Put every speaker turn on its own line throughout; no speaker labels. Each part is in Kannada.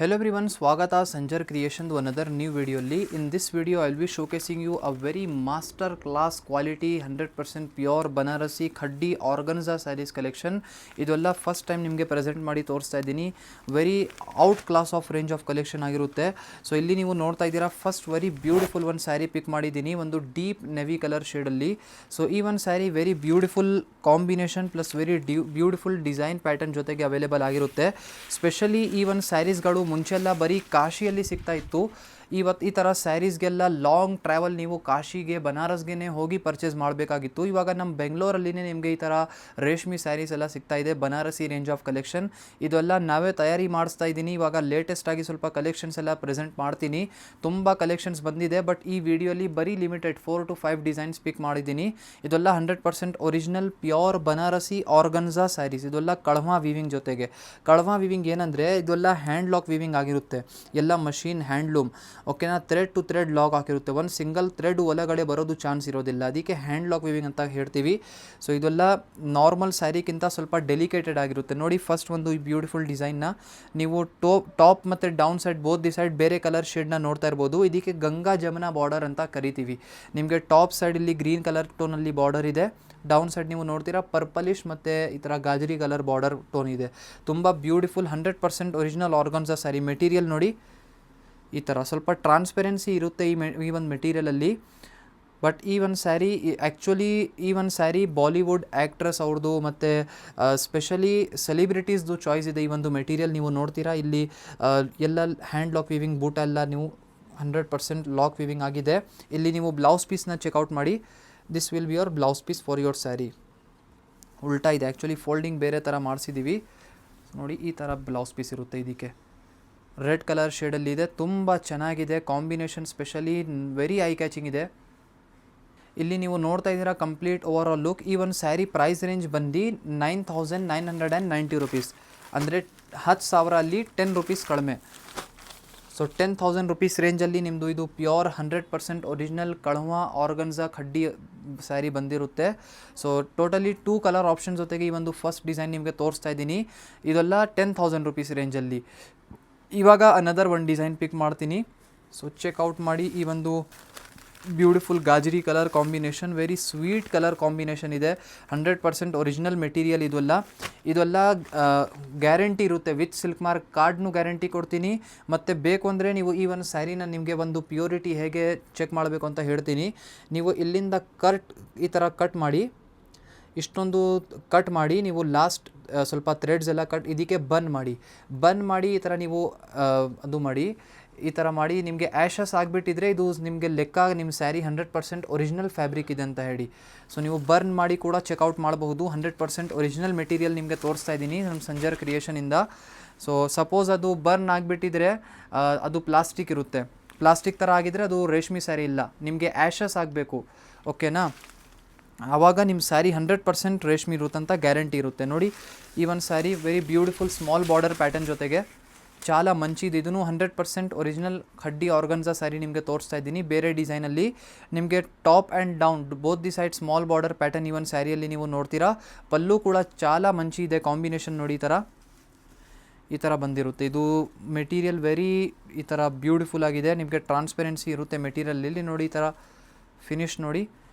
Hello everyone, Swagata Sanjar Creation to another new video. In this video, I will be showcasing you a very master class quality 100% pure Banarasi Khaddi organza sarees collection. ಇದೆಲ್ಲ ಫಸ್ಟ್ ಟೈಮ್ ನಿಮಗೆ ಪ್ರೆಸೆಂಟ್ ಮಾಡಿ ತೋರಿಸ್ತಾ ಇದ್ದೀನಿ. Very out class of range of collection ಆಗಿರುತ್ತೆ. ಸೊ ಇಲ್ಲಿ ನೀವು ನೋಡ್ತಾ ಇದ್ದೀರಾ ಫಸ್ಟ್ ವೆರಿ ಬ್ಯೂಟಿಫುಲ್ ಒಂದು ಸ್ಯಾರಿ ಪಿಕ್ ಮಾಡಿದ್ದೀನಿ, ಒಂದು ಡೀಪ್ ನೆವಿ ಕಲರ್ ಶೇಡಲ್ಲಿ. ಸೊ ಈ ಒಂದು sari very beautiful combination plus very beautiful design pattern ಜೊತೆಗೆ ಅವೈಲೇಬಲ್ ಆಗಿರುತ್ತೆ. ಸ್ಪೆಷಲಿ ಈ ಒಂದು ಸ್ಯಾರೀಸ್ಗಳು ಮುಂಚೆಲ್ಲ ಬರೀ ಕಾಶಿಯಲ್ಲಿ ಸಿಗ್ತಾ ಇತ್ತು. ಇವತ್ತು ಈ ಥರ ಸ್ಯಾರೀಸ್ಗೆಲ್ಲ ಲಾಂಗ್ ಟ್ರಾವೆಲ್ ನೀವು ಕಾಶಿಗೆ ಬನಾರಸ್ಗೆ ಹೋಗಿ ಪರ್ಚೇಸ್ ಮಾಡಬೇಕಾಗಿತ್ತು. ಇವಾಗ ನಮ್ಮ ಬೆಂಗಳೂರಲ್ಲಿನೇ ನಿಮಗೆ ಈ ಥರ ರೇಷ್ಮೆ ಸ್ಯಾರೀಸ್ ಎಲ್ಲ ಸಿಗ್ತಾ ಇದೆ, ಬನಾರಸಿ ರೇಂಜ್ ಆಫ್ ಕಲೆಕ್ಷನ್. ಇದೆಲ್ಲ ನಾವೇ ತಯಾರಿ ಮಾಡಿಸ್ತಾ ಇದ್ದೀನಿ. ಇವಾಗ ಲೇಟೆಸ್ಟಾಗಿ ಸ್ವಲ್ಪ ಕಲೆಕ್ಷನ್ಸ್ ಎಲ್ಲ ಪ್ರೆಸೆಂಟ್ ಮಾಡ್ತೀನಿ. ತುಂಬ ಕಲೆಕ್ಷನ್ಸ್ ಬಂದಿದೆ, ಬಟ್ ಈ ವಿಡಿಯೋಲಿ ಬರೀ ಲಿಮಿಟೆಡ್ 4 to 5 ಡಿಸೈನ್ಸ್ ಪಿಕ್ ಮಾಡಿದ್ದೀನಿ. ಇದೆಲ್ಲ 100% original pure Banarasi organza saris. ಇದೆಲ್ಲ ಕಳವಾ ವಿವಿಂಗ್ ಜೊತೆಗೆ. ಕಳವಾ ವಿವಿಂಗ್ ಏನಂದರೆ ಇದೆಲ್ಲ ಹ್ಯಾಂಡ್ ಲಾಕ್ ವಿವಿಂಗ್ ಆಗಿರುತ್ತೆ, ಎಲ್ಲ ಮಷೀನ್ ಹ್ಯಾಂಡ್ಲೂಮ್. ಓಕೆನಾ, ಥ್ರೆಡ್ ಟು ಥ್ರೆಡ್ ಲಾಕ್ ಆಗಿರುತ್ತೆ, ಒಂದು ಸಿಂಗಲ್ ಥ್ರೆಡ್ ಒಳಗಡೆ ಬರೋದು ಚಾನ್ಸ್ ಇರೋದಿಲ್ಲ, ಅದಕ್ಕೆ ಹ್ಯಾಂಡ್ ಲಾಕ್ ವಿವಿಂಗ್ ಅಂತ ಹೇಳ್ತೀವಿ. ಸೊ ಇದೆಲ್ಲ ನಾರ್ಮಲ್ ಸ್ಯಾರಿಗಿಂತ ಸ್ವಲ್ಪ ಡೆಲಿಕೇಟೆಡ್ ಆಗಿರುತ್ತೆ. ನೋಡಿ ಫಸ್ಟ್ ಒಂದು ಈ ಬ್ಯೂಟಿಫುಲ್ ಡಿಸೈನ್ನ ನೀವು ಟಾಪ್ ಮತ್ತು down side both the side ಬೇರೆ ಕಲರ್ ಶೇಡ್ನ ನೋಡ್ತಾ ಇರ್ಬೋದು. ಇದಕ್ಕೆ ಗಂಗಾ ಜಮುನಾ ಬಾರ್ಡರ್ ಅಂತ ಕರಿತೀವಿ. ನಿಮಗೆ ಟಾಪ್ ಸೈಡ್ ಇಲ್ಲಿ ಗ್ರೀನ್ ಕಲರ್ ಟೋನಲ್ಲಿ ಬಾರ್ಡರ್ ಇದೆ, ಡೌನ್ ಸೈಡ್ ನೀವು ನೋಡ್ತೀರಾ ಪರ್ಪಲಿಶ್ ಮತ್ತು ಈ ಥರ ಗಾಜರಿ ಕಲರ್ ಬಾರ್ಡರ್ ಟೋನ್ ಇದೆ. ತುಂಬ beautiful 100% original organza sari. Material ನೋಡಿ ಈ ಥರ ಸ್ವಲ್ಪ ಟ್ರಾನ್ಸ್ಪೆರೆನ್ಸಿ ಇರುತ್ತೆ ಈ ಒಂದು ಮೆಟೀರಿಯಲಲ್ಲಿ. ಬಟ್ ಈ ಒಂದು ಸ್ಯಾರಿ ಆ್ಯಕ್ಚುಲಿ ಈ ಒಂದು ಸ್ಯಾರಿ ಬಾಲಿವುಡ್ ಆ್ಯಕ್ಟ್ರೆಸ್ ಅವ್ರದ್ದು ಮತ್ತು ಸ್ಪೆಷಲಿ ಸೆಲಿಬ್ರಿಟೀಸ್ದು ಚಾಯ್ಸ್ ಇದೆ. ಈ ಒಂದು ಮೆಟೀರಿಯಲ್ ನೀವು ನೋಡ್ತೀರಾ ಇಲ್ಲಿ ಎಲ್ಲ ಹ್ಯಾಂಡ್ ಲಾಕ್ ವಿವಿಂಗ್ ಬೂಟ ಎಲ್ಲ ನೀವು 100% ಲಾಕ್ ವಿವಿಂಗ್ ಆಗಿದೆ. ಇಲ್ಲಿ ನೀವು ಬ್ಲೌಸ್ ಪೀಸ್ನ ಚೆಕ್ಔಟ್ ಮಾಡಿ. This will be your blouse piece for your sari. ಉಲ್ಟಾ ಇದೆ, ಆ್ಯಕ್ಚುಲಿ ಫೋಲ್ಡಿಂಗ್ ಬೇರೆ ಥರ ಮಾಡಿಸಿದ್ದೀವಿ. ನೋಡಿ ಈ ಥರ ಬ್ಲೌಸ್ ಪೀಸ್ ಇರುತ್ತೆ. ಇದಕ್ಕೆ ರೆಡ್ ಕಲರ್ ಶೇಡಲ್ಲಿದೆ, ತುಂಬ ಚೆನ್ನಾಗಿದೆ combination, specially very I catching ಇದೆ. ಇಲ್ಲಿ ನೀವು ನೋಡ್ತಾ ಇದ್ದೀರಾ ಕಂಪ್ಲೀಟ್ ಓವರ್ ಆಲ್ ಲುಕ್. ಈ ಒಂದು ಸ್ಯಾರಿ ಪ್ರೈಸ್ ರೇಂಜ್ ಬಂದು 9,990 ರುಪೀಸ್, ಅಂದರೆ 10,000 ಅಲ್ಲಿ 10 ರುಪೀಸ್ ಕಡಿಮೆ. ಸೊ 10,000 ರುಪೀಸ್ ರೇಂಜಲ್ಲಿ ನಿಮ್ಮದು ಇದು ಪ್ಯೂರ್ 100% ಒರಿಜಿನಲ್ ಕಳವಾ ಆರ್ಗನ್ಜಾ ಖಡ್ಡಿ ಸ್ಯಾರಿ ಬಂದಿರುತ್ತೆ. ಸೊ ಟೋಟಲಿ 2 ಕಲರ್ ಆಪ್ಷನ್ ಜೊತೆಗೆ ಈ ಒಂದು ಫಸ್ಟ್ ಡಿಸೈನ್ ನಿಮಗೆ ತೋರಿಸ್ತಾ ಇದ್ದೀನಿ. ಇದೆಲ್ಲ 10,000 ರುಪೀಸ್ ರೇಂಜಲ್ಲಿ. ಇವಾಗ ಅನದರ್ ಒಂದು ಡಿಸೈನ್ ಪಿಕ್ ಮಾಡ್ತೀನಿ. ಸೊ ಚೆಕ್ಔಟ್ ಮಾಡಿ. ಈ ಒಂದು beautiful gajari colour combination, very sweet colour combination ಇದೆ. 100% ಒರಿಜಿನಲ್ ಮೆಟೀರಿಯಲ್. ಇದೆಲ್ಲ ಗ್ಯಾರಂಟಿ ಇರುತ್ತೆ, ವಿತ್ ಸಿಲ್ಕ್ ಮಾರ್ಕ್ ಕಾರ್ಡ್ನು ಗ್ಯಾರಂಟಿ ಕೊಡ್ತೀನಿ. ಮತ್ತು ಬೇಕು ಅಂದರೆ ನೀವು ಈ ಒಂದು ಸ್ಯಾರಿನ ನಿಮಗೆ ಒಂದು ಪ್ಯೂರಿಟಿ ಹೇಗೆ ಚೆಕ್ ಮಾಡಬೇಕು ಅಂತ ಹೇಳ್ತೀನಿ. ನೀವು ಇಲ್ಲಿಂದ ಈ ಥರ ಕಟ್ ಮಾಡಿ, ಇಷ್ಟೊಂದು ಕಟ್ ಮಾಡಿ, ನೀವು ಲಾಸ್ಟ್ ಸ್ವಲ್ಪ ಥ್ರೆಡ್ಸ್ ಎಲ್ಲ ಇದಕ್ಕೆ ಬನ್ ಮಾಡಿ ಈ ಥರ ನೀವು ಅದು ಮಾಡಿ, ಈ ಥರ ಮಾಡಿ. ನಿಮಗೆ ಆ್ಯಶಸ್ ಆಗಿಬಿಟ್ಟಿದ್ರೆ ಇದು ನಿಮಗೆ ಲೆಕ್ಕ ನಿಮ್ಮ ಸ್ಯಾರಿ 100% ಒರಿಜಿನಲ್ ಫ್ಯಾಬ್ರಿಕ್ ಇದೆ ಅಂತ ಹೇಳಿ. ಸೊ ನೀವು ಬರ್ನ್ ಮಾಡಿ ಕೂಡ ಚೆಕ್ಔಟ್ ಮಾಡಬಹುದು. 100% ಒರಿಜಿನಲ್ ಮೆಟೀರಿಯಲ್ ನಿಮಗೆ ತೋರಿಸ್ತಾ ಇದ್ದೀನಿ ನಮ್ಮ ಸಂಜರ್ ಕ್ರಿಯೇಷನಿಂದ. ಸೊ ಸಪೋಸ್ ಅದು ಬರ್ನ್ ಆಗಿಬಿಟ್ಟಿದ್ರೆ ಅದು ಪ್ಲಾಸ್ಟಿಕ್ ಇರುತ್ತೆ, ಪ್ಲಾಸ್ಟಿಕ್ ಥರ ಆಗಿದ್ರೆ ಅದು ರೇಷ್ಮೆ ಸ್ಯಾರಿ ಇಲ್ಲ. ನಿಮಗೆ ಆ್ಯಶಸ್ ಆಗಬೇಕು, ಓಕೆನಾ, ಆವಾಗ ನಿಮ್ಮ ಸ್ಯಾರಿ 100% ರೇಷ್ಮೆ ಇರುತ್ತಂತ ಗ್ಯಾರಂಟಿ ಇರುತ್ತೆ. ನೋಡಿ ಈ ಒಂದು sari very beautiful small border pattern ಜೊತೆಗೆ చాలా ಮಂಚಿದು. ಇದೂ 100% ಒರಿಜಿನಲ್ ಖಡ್ಡಿ ಆರ್ಗನ್ಜಾ ಸ್ಯಾರಿ ನಿಮಗೆ ತೋರಿಸ್ತಾ ಇದ್ದೀನಿ. ಬೇರೆ ಡಿಸೈನಲ್ಲಿ ನಿಮಗೆ top and down both the side small border pattern ಈ ಒಂದು ಸ್ಯಾರಿಯಲ್ಲಿ ನೀವು ನೋಡ್ತೀರಾ. ಪಲ್ಲು ಕೂಡ చాలా ಮಂಚಿ ಇದೆ, ಕಾಂಬಿನೇಷನ್ ನೋಡಿ ಈ ಥರ ಬಂದಿರುತ್ತೆ. ಇದು ಮೆಟೀರಿಯಲ್ ವೆರಿ ಈ ಥರ ಬ್ಯೂಟಿಫುಲ್ ಆಗಿದೆ. ನಿಮಗೆ ಟ್ರಾನ್ಸ್ಪೆರೆನ್ಸಿ ಇರುತ್ತೆ ಮೆಟೀರಿಯಲಲ್ಲಿ. ನೋಡಿ ಈ ಥರ ಫಿನಿಶ್ ನೋಡಿ,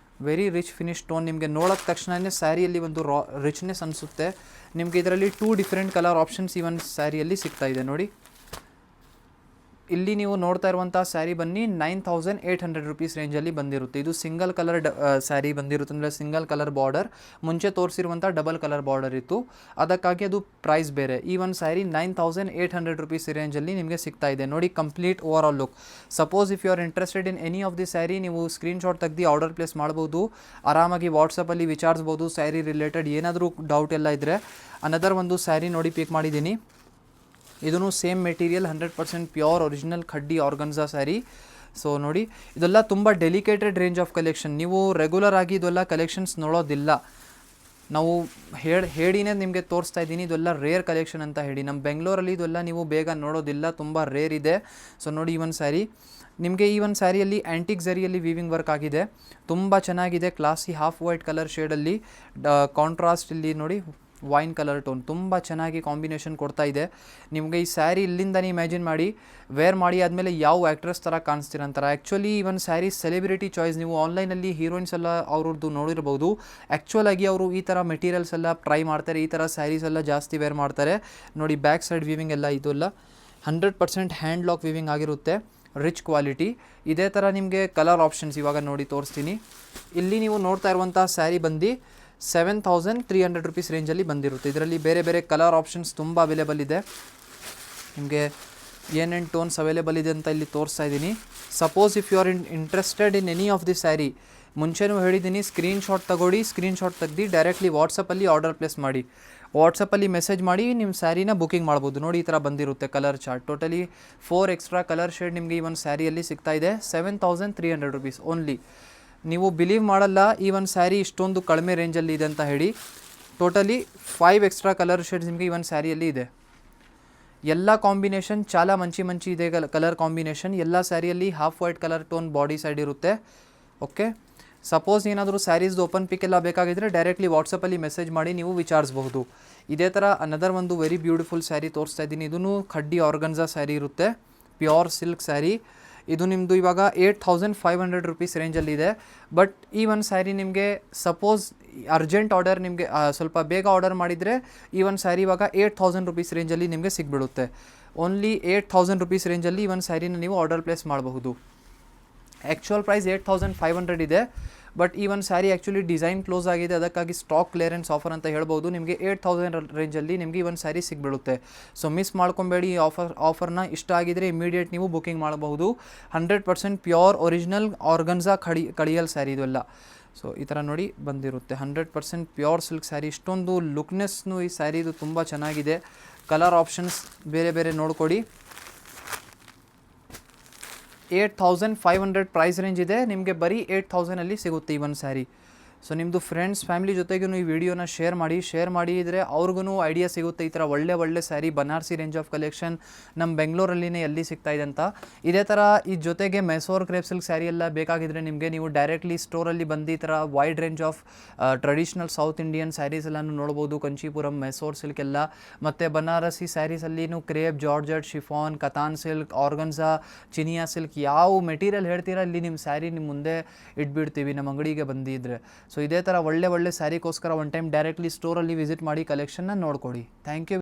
ವೆರಿ ರಿಚ್ ಫಿನಿಶ್ ಟೋನ್. ನಿಮಗೆ ನೋಡೋಕ್ಕೆ ತಕ್ಷಣವೇ ಸ್ಯಾರಿಯಲ್ಲಿ ಒಂದು ರಿಚ್ನೆಸ್ ಅನಿಸುತ್ತೆ. ನಿಮಗೆ ಇದರಲ್ಲಿ 2 ಡಿಫ್ರೆಂಟ್ ಕಲರ್ ಆಪ್ಷನ್ಸ್ ಈ ಒಂದು ಸ್ಯಾರಿಯಲ್ಲಿ ಸಿಗ್ತಾ ಇದೆ. ನೋಡಿ ಇಲ್ಲಿ ನೀವು ನೋಡ್ತಾ ಇರುವಂಥ ಸ್ಯಾರಿ ಬನ್ನಿ 9,800 ರುಪೀಸ್ ರೇಂಜಲ್ಲಿ ಬಂದಿರುತ್ತೆ. ಇದು ಸಿಂಗಲ್ ಕಲರ್ ಸ್ಯಾರಿ ಬಂದಿರುತ್ತೆ, ಅಂದರೆ ಸಿಂಗಲ್ ಕಲರ್ ಬಾರ್ಡರ್. ಮುಂಚೆ ತೋರಿಸಿರುವಂಥ ಡಬಲ್ ಕಲರ್ ಬಾರ್ಡರ್ ಇತ್ತು, ಅದಕ್ಕಾಗಿ ಅದು ಪ್ರೈಸ್ ಬೇರೆ. ಈ ಒಂದು ಸ್ಯಾರಿ 9,800 ರುಪೀಸ್ ರೇಂಜಲ್ಲಿ ನಿಮಗೆ ಸಿಗ್ತಾ ಇದೆ. ನೋಡಿ complete overall look. Suppose if you are interested in any of the sari, ನೀವು ಸ್ಕ್ರೀನ್ಶಾಟ್ ತೆಗೆದು ಆರ್ಡರ್ ಪ್ಲೇಸ್ ಮಾಡ್ಬೋದು. ಆರಾಮಾಗಿ ವಾಟ್ಸಪ್ಪಲ್ಲಿ ವಿಚಾರಿಸ್ಬೋದು. ಸ್ಯಾರಿ ರಿಲೇಟೆಡ್ ಏನಾದರೂ ಡೌಟ್ ಎಲ್ಲ ಇದ್ದರೆ. ಅನದರ್ ಒಂದು ಸ್ಯಾರಿ ನೋಡಿ ಪಿಕ್ ಮಾಡಿದ್ದೀನಿ. ಇದೂ same material 100% pure original khaddi organza sari. So ನೋಡಿ ಇದೆಲ್ಲ ತುಂಬ ಡೆಲಿಕೇಟೆಡ್ ರೇಂಜ್ ಆಫ್ ಕಲೆಕ್ಷನ್. ನೀವು ರೆಗ್ಯುಲರ್ ಆಗಿ ಇದೆಲ್ಲ ಕಲೆಕ್ಷನ್ಸ್ ನೋಡೋದಿಲ್ಲ. ನಾವು ಹೇಳಿನೇ ನಿಮಗೆ ತೋರಿಸ್ತಾ ಇದ್ದೀನಿ. ಇದೆಲ್ಲ ರೇರ್ ಕಲೆಕ್ಷನ್ ಅಂತ ಹೇಳಿ. ನಮ್ಮ ಬೆಂಗಳೂರಲ್ಲಿ ಇದೆಲ್ಲ ನೀವು ಬೇಗ ನೋಡೋದಿಲ್ಲ, ತುಂಬ ರೇರ್ ಇದೆ. ಸೊ ನೋಡಿ ಈ ಒಂದು ಸ್ಯಾರಿ ನಿಮಗೆ ಈ ಒಂದು ಸ್ಯಾರಿಯಲ್ಲಿ ಆ್ಯಂಟಿಕ್ ಝರಿಯಲ್ಲಿ ವೀವಿಂಗ್ ವರ್ಕ್ ಆಗಿದೆ, ತುಂಬ ಚೆನ್ನಾಗಿದೆ. ಕ್ಲಾಸಿ ಹಾಫ್ ವೈಟ್ ಕಲರ್ ಶೇಡಲ್ಲಿ ಕಾಂಟ್ರಾಸ್ಟ್ ಇಲ್ಲಿ ನೋಡಿ ವೈನ್ ಕಲರ್ ಟೋನ್ ತುಂಬ ಚೆನ್ನಾಗಿ ಕಾಂಬಿನೇಷನ್ ಕೊಡ್ತಾ ಇದೆ ನಿಮಗೆ. ಈ ಸ್ಯಾರಿ ಇಲ್ಲಿಂದನೇ ಇಮ್ಯಾಜಿನ್ ಮಾಡಿ ವೇರ್ ಮಾಡಿ ಆದಮೇಲೆ ಯಾವ ಆ್ಯಕ್ಟ್ರೆಸ್ ಥರ ಕಾಣಿಸ್ತೀರ ಅಂತಾರೆ. ಆ್ಯಕ್ಚುಲಿ ಈ ಒಂದು ಸ್ಯಾರಿ ಸೆಲೆಬ್ರಿಟಿ ಚಾಯ್ಸ್. ನೀವು ಆನ್ಲೈನಲ್ಲಿ ಹೀರೋಯಿನ್ಸ್ ಎಲ್ಲ ಅವ್ರದ್ದು ನೋಡಿರ್ಬೋದು. ಆ್ಯಕ್ಚುಲಾಗಿ ಅವರು ಈ ಥರ ಮೆಟೀರಿಯಲ್ಸ್ ಎಲ್ಲ ಟ್ರೈ ಮಾಡ್ತಾರೆ, ಈ ಥರ ಸ್ಯಾರೀಸ್ ಎಲ್ಲ ಜಾಸ್ತಿ ವೇರ್ ಮಾಡ್ತಾರೆ. ನೋಡಿ ಬ್ಯಾಕ್ ಸೈಡ್ ವೀವಿಂಗ್ ಎಲ್ಲ ಇದೆಲ್ಲ 100% ಹ್ಯಾಂಡ್ ಲಾಕ್ ವೀವಿಂಗ್ ಆಗಿರುತ್ತೆ, ರಿಚ್ ಕ್ವಾಲಿಟಿ. ಇದೇ ಥರ ನಿಮಗೆ ಕಲರ್ ಆಪ್ಷನ್ಸ್ ಇವಾಗ ನೋಡಿ ತೋರಿಸ್ತೀನಿ. ಇಲ್ಲಿ ನೀವು ನೋಡ್ತಾ ಇರುವಂಥ ಸ್ಯಾರಿ ಬಂದು 7300 ರುಪೀಸ್ ರೇಂಜಲ್ಲಿ ಬಂದಿರುತ್ತೆ. ಇದರಲ್ಲಿ ಬೇರೆ ಬೇರೆ ಕಲರ್ ಆಪ್ಷನ್ಸ್ ತುಂಬ ಅವೈಲೇಬಲ್ ಇದೆ. ನಿಮಗೆ ಏನೇನು ಟೋನ್ಸ್ ಅವೈಲೇಬಲ್ ಇದೆ ಅಂತ ಇಲ್ಲಿ ತೋರಿಸ್ತಾ ಇದ್ದೀನಿ. Suppose if you are interested in any of the sari, ಮುಂಚೆನೂ ಹೇಳಿದ್ದೀನಿ, ಸ್ಕ್ರೀನ್ಶಾಟ್ ತಗೊಳ್ಳಿ. ಸ್ಕ್ರೀನ್ಶಾಟ್ ತೆಗ್ದು ಡೈರೆಕ್ಟ್ಲಿ ವಾಟ್ಸಪ್ಪಲ್ಲಿ ಆರ್ಡರ್ ಪ್ಲೇಸ್ ಮಾಡಿ. ವಾಟ್ಸಪ್ಪಲ್ಲಿ ಮೆಸೇಜ್ ಮಾಡಿ ನಿಮ್ಮ ಸ್ಯಾರಿನ ಬುಕಿಂಗ್ ಮಾಡ್ಬೋದು. ನೋಡಿ ಈ ಥರ ಬಂದಿರುತ್ತೆ colour chart. Totally 4 extra colour shade ನಿಮಗೆ ಈ ಒಂದು ಸ್ಯಾರಿಯಲ್ಲಿ ಸಿಗ್ತಾ ಇದೆ. 7300 ರುಪೀಸ್ ಓನ್ಲಿ. ನೀವು ಬಿಲೀವ್ ಮಾಡಲ್ಲ ಈ ಒಂದು ಸ್ಯಾರಿ ಇಷ್ಟೊಂದು ಕಡಿಮೆ ರೇಂಜಲ್ಲಿ ಇದೆ ಅಂತ ಹೇಳಿ. ಟೋಟಲಿ 5 ಎಕ್ಸ್ಟ್ರಾ ಕಲರ್ ಶೇಡ್ಸ್ ನಿಮಗೆ ಈ ಒಂದು ಸ್ಯಾರಿಯಲ್ಲಿ ಇದೆ. ಎಲ್ಲ ಕಾಂಬಿನೇಷನ್ ಚಾಲ ಮಂಚಿ ಇದೆ ಕಲರ್ ಕಾಂಬಿನೇಷನ್. ಎಲ್ಲ ಸ್ಯಾರಿಯಲ್ಲಿ half white colour tone body side ಇರುತ್ತೆ. ಓಕೆ, ಸಪೋಸ್ ಏನಾದರೂ ಸ್ಯಾರೀಸ್ದು ಓಪನ್ ಪಿಕ್ ಎಲ್ಲ ಬೇಕಾಗಿದ್ದರೆ ಡೈರೆಕ್ಟ್ಲಿ ವಾಟ್ಸಪ್ಪಲ್ಲಿ ಮೆಸೇಜ್ ಮಾಡಿ ನೀವು ವಿಚಾರಿಸ್ಬಹುದು. ಇದೇ ಥರ ಅನದರ್ ಒಂದು ವೆರಿ ಬ್ಯೂಟಿಫುಲ್ ಸ್ಯಾರಿ ತೋರಿಸ್ತಾ ಇದ್ದೀನಿ. ಇದೂ ಖಡ್ಡಿ ಆರ್ಗನ್ಜಾ ಸ್ಯಾರಿ ಇರುತ್ತೆ, ಪ್ಯೂರ್ ಸಿಲ್ಕ್ ಸ್ಯಾರಿ. ಇದು ನಿಮ್ಮದು ಇವಾಗ 8500 ರುಪೀಸ್ ರೇಂಜಲ್ಲಿದೆ. ಬಟ್ ಈ ಒಂದು ಸ್ಯಾರಿ ನಿಮಗೆ ಸಪೋಸ್ ಅರ್ಜೆಂಟ್ ಆರ್ಡರ್, ನಿಮಗೆ ಸ್ವಲ್ಪ ಬೇಗ ಆರ್ಡರ್ ಮಾಡಿದರೆ ಈ ಒಂದು ಸ್ಯಾರಿ ಇವಾಗ 8000 ರುಪೀಸ್ ರೇಂಜಲ್ಲಿ ನಿಮಗೆ ಸಿಗ್ಬಿಡುತ್ತೆ. ಓನ್ಲಿ 8000 ರುಪೀಸ್ ರೇಂಜಲ್ಲಿ ಈ ಒಂದು ಸ್ಯಾರಿನ ನೀವು ಆರ್ಡರ್ ಪ್ಲೇಸ್ ಮಾಡಬಹುದು. ಆ್ಯಕ್ಚುಯಲ್ ಪ್ರೈಸ್ 8500 ಇದೆ. ಬಟ್ ಈ ಒಂದು ಸ್ಯಾರಿ ಆ್ಯಕ್ಚುಲಿ ಡಿಸೈನ್ ಕ್ಲೋಸ್ ಆಗಿದೆ, ಅದಕ್ಕಾಗಿ ಸ್ಟಾಕ್ ಕ್ಲಿಯರೆನ್ಸ್ ಆಫರ್ ಅಂತ ಹೇಳ್ಬೋದು. ನಿಮಗೆ 8000 ರೇಂಜಲ್ಲಿ ನಿಮಗೆ ಈ ಒಂದು ಸ್ಯಾರಿ ಸಿಗ್ಬಿಡುತ್ತೆ. ಸೊ ಮಿಸ್ ಮಾಡ್ಕೊಬೇಡಿ ಈ ಆಫರ್ನ. ಇಷ್ಟ ಆಗಿದರೆ ಇಮಿಡಿಯೇಟ್ ನೀವು ಬುಕಿಂಗ್ ಮಾಡಬಹುದು. 100% ಪ್ಯೂರ್ ಒರಿಜಿನಲ್ ಆರ್ಗನ್ಜಾ ಕಡಿಯಲ್ ಸ್ಯಾರಿ ಇದೆಲ್ಲ. ಸೊ ಈ ಥರ ನೋಡಿ ಬಂದಿರುತ್ತೆ 100% ಪ್ಯೂರ್ ಸಿಲ್ಕ್ ಸ್ಯಾರಿ. ಇಷ್ಟೊಂದು ಲುಕ್ನೆಸ್ನು ಈ ಸ್ಯಾರಿದು ತುಂಬ ಚೆನ್ನಾಗಿದೆ. ಕಲರ್ ಆಪ್ಷನ್ಸ್ ಬೇರೆ ಬೇರೆ ನೋಡ್ಕೊಡಿ. 8500 ಪ್ರೈಸ್ ರೇಂಜ್ ಇದೆ. ನಿಮಗೆ ಬರೀ 8000ಅಲ್ಲಿ ಸಿಗುತ್ತೆ ಈ ಒಂದು ಸ್ಯಾರಿ. ಸೊ ನಿಮ್ಮದು ಫ್ರೆಂಡ್ಸ್ ಫ್ಯಾಮಿಲಿ ಜೊತೆಗೂ ಈ ವಿಡಿಯೋನ ಶೇರ್ ಮಾಡಿದರೆ ಅವ್ರಿಗೂ ಐಡಿಯಾ ಸಿಗುತ್ತೆ ಈ ಥರ ಒಳ್ಳೆ sari Banarasi range of collection ನಮ್ಮ ಬೆಂಗಳೂರಲ್ಲಿನೇ ಎಲ್ಲಿ ಸಿಗ್ತಾ ಇದೆ ಅಂತ. ಇದೇ ಥರ ಈ ಜೊತೆಗೆ ಮೈಸೂರು ಕ್ರೇಪ್ ಸಿಲ್ಕ್ ಸ್ಯಾರಿ ಎಲ್ಲ ಬೇಕಾಗಿದ್ದರೆ ನಿಮಗೆ ನೀವು ಡೈರೆಕ್ಟ್ಲಿ ಸ್ಟೋರಲ್ಲಿ ಬಂದು ಈ ಥರ wide range of traditional south Indian sarees ಎಲ್ಲನೂ ನೋಡ್ಬೋದು. ಕಂಚೀಪುರಂ, ಮೈಸೂರು ಸಿಲ್ಕ್ ಎಲ್ಲ, ಮತ್ತು ಬನಾರಸಿ ಸ್ಯಾರೀಸಲ್ಲಿನೂ crepe, georgette, chiffon, katan silk, organza, Chiniya silk, ಯಾವ ಮೆಟೀರಿಯಲ್ ಹೇಳ್ತೀರಾ ಇಲ್ಲಿ ನಿಮ್ಮ ಸ್ಯಾರಿ ನಿಮ್ಮ ಮುಂದೆ ಇಟ್ಬಿಡ್ತೀವಿ ನಮ್ಮ ಅಂಗಡಿಗೆ ಬಂದಿದ್ದರೆ. ಸೊ ಇದೇ ಥರ ಒಳ್ಳೆ ಸ್ಯಾರಿಗೋಸ್ಕರ ಒನ್ ಟೈಮ್ ಡೈರೆಕ್ಟ್ಲಿ ಸ್ಟೋರಲ್ಲಿ ವಿಸಿಟ್ ಮಾಡಿ ಕಲೆಕ್ಷನ್ನ ನೋಡ್ಕೊಡಿ. Thank you.